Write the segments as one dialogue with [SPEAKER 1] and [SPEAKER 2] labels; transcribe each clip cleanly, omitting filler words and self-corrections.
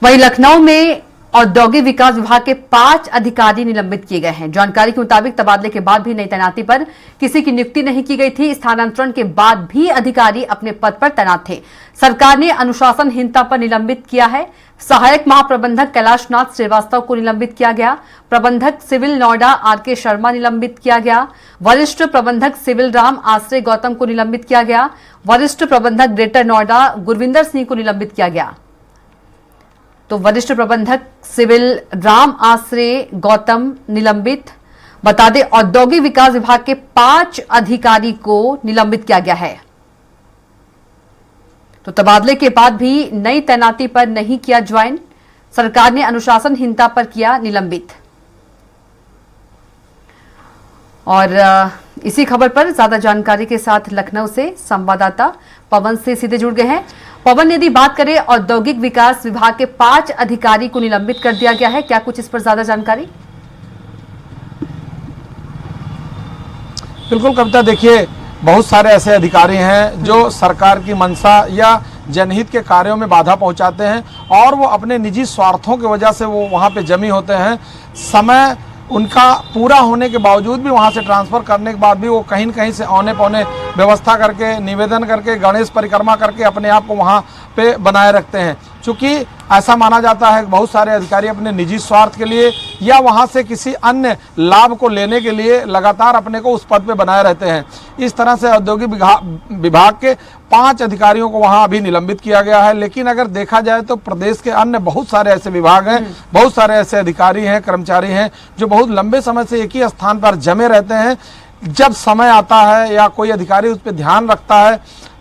[SPEAKER 1] वहीं लखनऊ में औद्योगिक विकास विभाग के 5 अधिकारी निलंबित किए गए हैं। जानकारी के मुताबिक तबादले के बाद भी नई तैनाती पर किसी की नियुक्ति नहीं की गई थी। स्थानांतरण के बाद भी अधिकारी अपने पद पर तैनात थे। सरकार ने अनुशासनहीनता पर निलंबित किया है। सहायक महाप्रबंधक कैलाश नाथ श्रीवास्तव को निलंबित किया गया। प्रबंधक सिविल नोएडा आर.के. शर्मा निलंबित किया गया। वरिष्ठ प्रबंधक सिविल राम आश्रय गौतम को निलंबित किया गया। वरिष्ठ प्रबंधक ग्रेटर नोएडा गुरविंदर सिंह को निलंबित किया गया। तो वरिष्ठ प्रबंधक सिविल राम आश्रय गौतम निलंबित। बता दें, औद्योगिक विकास विभाग के 5 अधिकारी को निलंबित किया गया है। तो तबादले के बाद भी नई तैनाती पर नहीं किया ज्वाइन। सरकार ने अनुशासनहीनता पर किया निलंबित। और इसी खबर पर ज्यादा जानकारी के साथ लखनऊ से संवाददाता पवन से सीधे जुड़ गए हैं। पवन, यदि बात करें औद्योगिक विकास विभाग के 5 अधिकारी को निलंबित कर दिया गया है, क्या कुछ इस पर ज्यादा जानकारी?
[SPEAKER 2] बिल्कुल कविता, देखिए बहुत सारे ऐसे अधिकारी हैं जो सरकार की मंशा या जनहित के कार्यों में बाधा पहुंचाते हैं और वो अपने निजी स्वार्थों की वजह से वो वहां पे जमी होते हैं। समय उनका पूरा होने के बावजूद भी वहां से ट्रांसफ़र करने के बाद भी वो कहीं न कहीं से औने पौने व्यवस्था करके, निवेदन करके, गणेश परिक्रमा करके अपने आप को वहां पे बनाए रखते हैं। चूँकि ऐसा माना जाता है कि बहुत सारे अधिकारी अपने निजी स्वार्थ के लिए या वहां से किसी अन्य लाभ को लेने के लिए लगातार अपने को उस पद पे बनाए रहते हैं। इस तरह से औद्योगिक विभाग के 5 अधिकारियों को वहां अभी निलंबित किया गया है। लेकिन अगर देखा जाए तो प्रदेश के अन्य बहुत सारे ऐसे विभाग हैं, बहुत सारे ऐसे अधिकारी हैं, कर्मचारी हैं जो बहुत लंबे समय से एक ही स्थान पर जमे रहते हैं। जब समय आता है या कोई अधिकारी उस पर ध्यान रखता है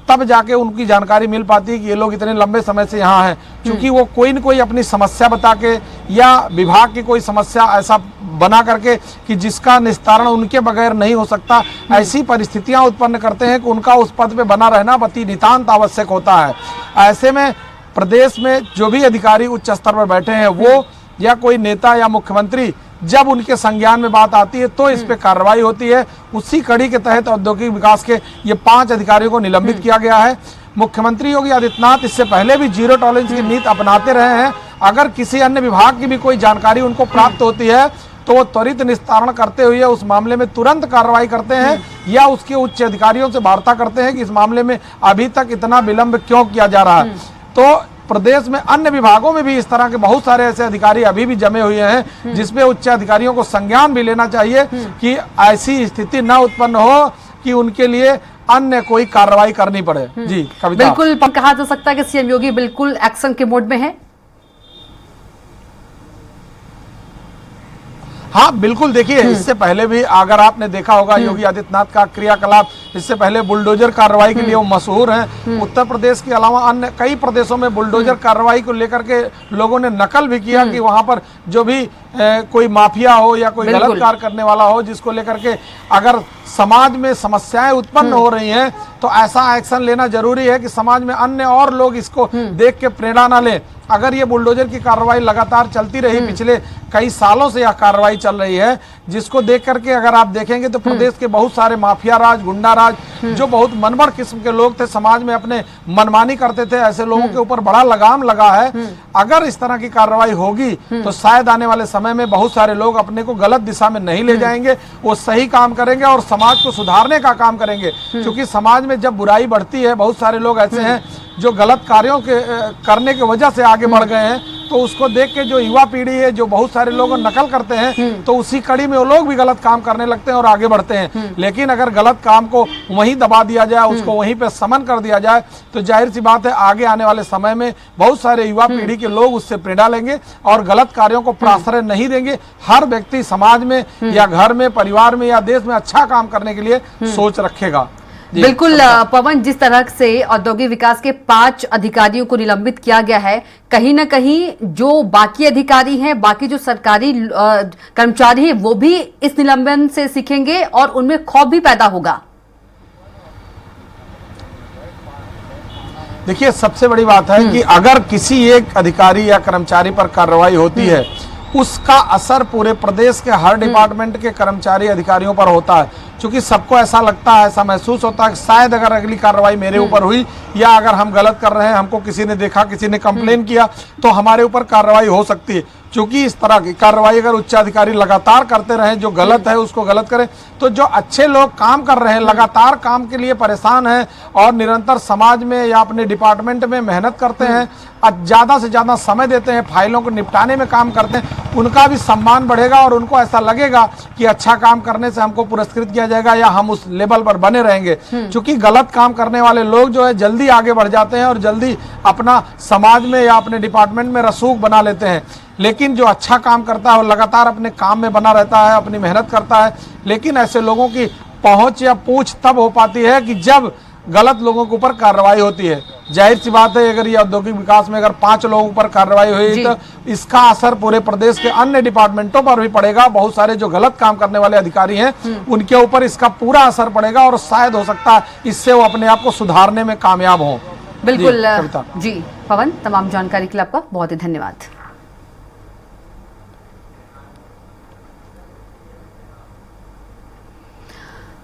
[SPEAKER 2] तब जाके उनकी जानकारी मिल पाती है कि ये लोग इतने लंबे समय से यहाँ हैं। क्योंकि वो कोई न कोई अपनी समस्या बता के या विभाग की कोई समस्या ऐसा बना करके कि जिसका निस्तारण उनके बगैर नहीं हो सकता, ऐसी परिस्थितियां उत्पन्न करते हैं कि उनका उस पद पे बना रहना अति नितांत आवश्यक होता है। ऐसे में प्रदेश में जो भी अधिकारी उच्च स्तर पर बैठे हैं वो या कोई नेता या मुख्यमंत्री जब उनके संज्ञान में बात आती है तो इस पे कार्रवाई होती है। उसी कड़ी के तहत औद्योगिक विकास के ये 5 अधिकारियों को निलंबित किया गया है। मुख्यमंत्री योगी आदित्यनाथ इससे पहले भी जीरो टॉलरेंस की नीति अपनाते रहे हैं। अगर किसी अन्य विभाग की भी कोई जानकारी उनको प्राप्त होती है तो वो त्वरित निस्तारण करते हुए उस मामले में तुरंत कार्रवाई करते हैं या उसके उच्च अधिकारियों से वार्ता करते हैं कि इस मामले में अभी तक इतना विलंब क्यों किया जा रहा है। तो प्रदेश में अन्य विभागों में भी इस तरह के बहुत सारे ऐसे अधिकारी अभी भी जमे हुए हैं जिसमें उच्च अधिकारियों को संज्ञान भी लेना चाहिए कि ऐसी स्थिति न उत्पन्न हो कि उनके लिए अन्य कोई कार्रवाई करनी पड़े। जी कविता,
[SPEAKER 1] बिल्कुल कहा जा सकता है कि सीएम योगी बिल्कुल एक्शन के मोड में है।
[SPEAKER 2] हाँ बिल्कुल, देखिए इससे पहले भी अगर आपने देखा होगा योगी आदित्यनाथ का क्रियाकलाप, इससे पहले बुलडोजर कार्रवाई के लिए वो मशहूर हैं। उत्तर प्रदेश के अलावा अन्य कई प्रदेशों में बुलडोजर कार्रवाई को लेकर के लोगों ने नकल भी किया कि वहां पर जो भी कोई माफिया हो या कोई गलत कार्य करने वाला हो जिसको लेकर के अगर समाज में समस्याएं उत्पन्न हो रही हैं तो ऐसा एक्शन लेना जरूरी है कि समाज में अन्य और लोग इसको देख के प्रेरणा न लें। अगर ये बुलडोजर की कार्रवाई लगातार चलती रही, पिछले कई सालों से यह कार्रवाई चल रही है, जिसको देख करके अगर आप देखेंगे तो प्रदेश के बहुत सारे माफिया राज, गुंडा राज, जो बहुत मनमड़ किस्म के लोग थे, समाज में अपने मनमानी करते थे, ऐसे लोगों के ऊपर बड़ा लगाम लगा है। अगर इस तरह की कार्रवाई होगी तो शायद आने वाले समय में बहुत सारे लोग अपने को गलत दिशा में नहीं ले जाएंगे, वो सही काम करेंगे और समाज को सुधारने का काम करेंगे। क्योंकि समाज में जब बुराई बढ़ती है, बहुत सारे लोग ऐसे हैं जो गलत कार्यों के करने की वजह से आगे बढ़ गए हैं, तो उसको देख के जो युवा पीढ़ी है, जो बहुत सारे लोग नकल करते हैं, तो उसी कड़ी में वो लोग भी गलत काम करने लगते हैं और आगे बढ़ते हैं। लेकिन अगर गलत काम को वहीं दबा दिया जाए, उसको वहीं पे समन कर दिया जाए, तो जाहिर सी बात है आगे आने वाले समय में बहुत सारे युवा पीढ़ी के लोग उससे प्रेरणा लेंगे और गलत कार्यों को प्रश्रय नहीं देंगे। हर व्यक्ति समाज में या घर में, परिवार में या देश में अच्छा काम करने के लिए सोच रखेगा।
[SPEAKER 1] बिल्कुल पवन, जिस तरह से औद्योगिक विकास के 5 अधिकारियों को निलंबित किया गया है, कहीं ना कहीं जो बाकी अधिकारी हैं, बाकी जो सरकारी कर्मचारी हैं, वो भी इस निलंबन से सीखेंगे और उनमें खौफ भी पैदा होगा।
[SPEAKER 2] देखिए सबसे बड़ी बात है कि अगर किसी एक अधिकारी या कर्मचारी पर कार्रवाई होती है, उसका असर पूरे प्रदेश के हर डिपार्टमेंट के कर्मचारी अधिकारियों पर होता है। क्योंकि सबको ऐसा लगता है, ऐसा महसूस होता है कि शायद अगर अगली कार्रवाई मेरे ऊपर हुई या अगर हम गलत कर रहे हैं, हमको किसी ने देखा, किसी ने कंप्लेन किया, तो हमारे ऊपर कार्रवाई हो सकती है। क्योंकि इस तरह की कार्रवाई अगर उच्चाधिकारी लगातार करते रहें, जो गलत है उसको गलत करें, तो जो अच्छे लोग काम कर रहे हैं, लगातार काम के लिए परेशान हैं और निरंतर समाज में या अपने डिपार्टमेंट में मेहनत करते हैं, ज़्यादा से ज़्यादा समय देते हैं, फाइलों को निपटाने में काम करते हैं, उनका भी सम्मान बढ़ेगा और उनको ऐसा लगेगा कि अच्छा काम करने से हमको पुरस्कृत किया जाएगा या हम उस लेवल पर बने रहेंगे। क्योंकि गलत काम करने वाले लोग जो है जल्दी आगे बढ़ जाते हैं और जल्दी अपना समाज में या अपने डिपार्टमेंट में रसूख बना लेते हैं। लेकिन जो अच्छा काम करता है और लगातार अपने काम में बना रहता है, अपनी मेहनत करता है, लेकिन ऐसे लोगों की पहुंच या पूछ तब हो पाती है कि जब गलत लोगों के ऊपर कार्रवाई होती है। जाहिर सी बात है, अगर ये औद्योगिक विकास में अगर 5 लोगों पर कार्रवाई हुई तो इसका असर पूरे प्रदेश के अन्य डिपार्टमेंटों पर भी पड़ेगा। बहुत सारे जो गलत काम करने वाले अधिकारी हैं उनके ऊपर इसका पूरा असर पड़ेगा और शायद हो सकता है इससे वो अपने आप को सुधारने में कामयाब हों।
[SPEAKER 1] बिल्कुल जी पवन, तमाम जानकारी के लिए आपका बहुत ही धन्यवाद।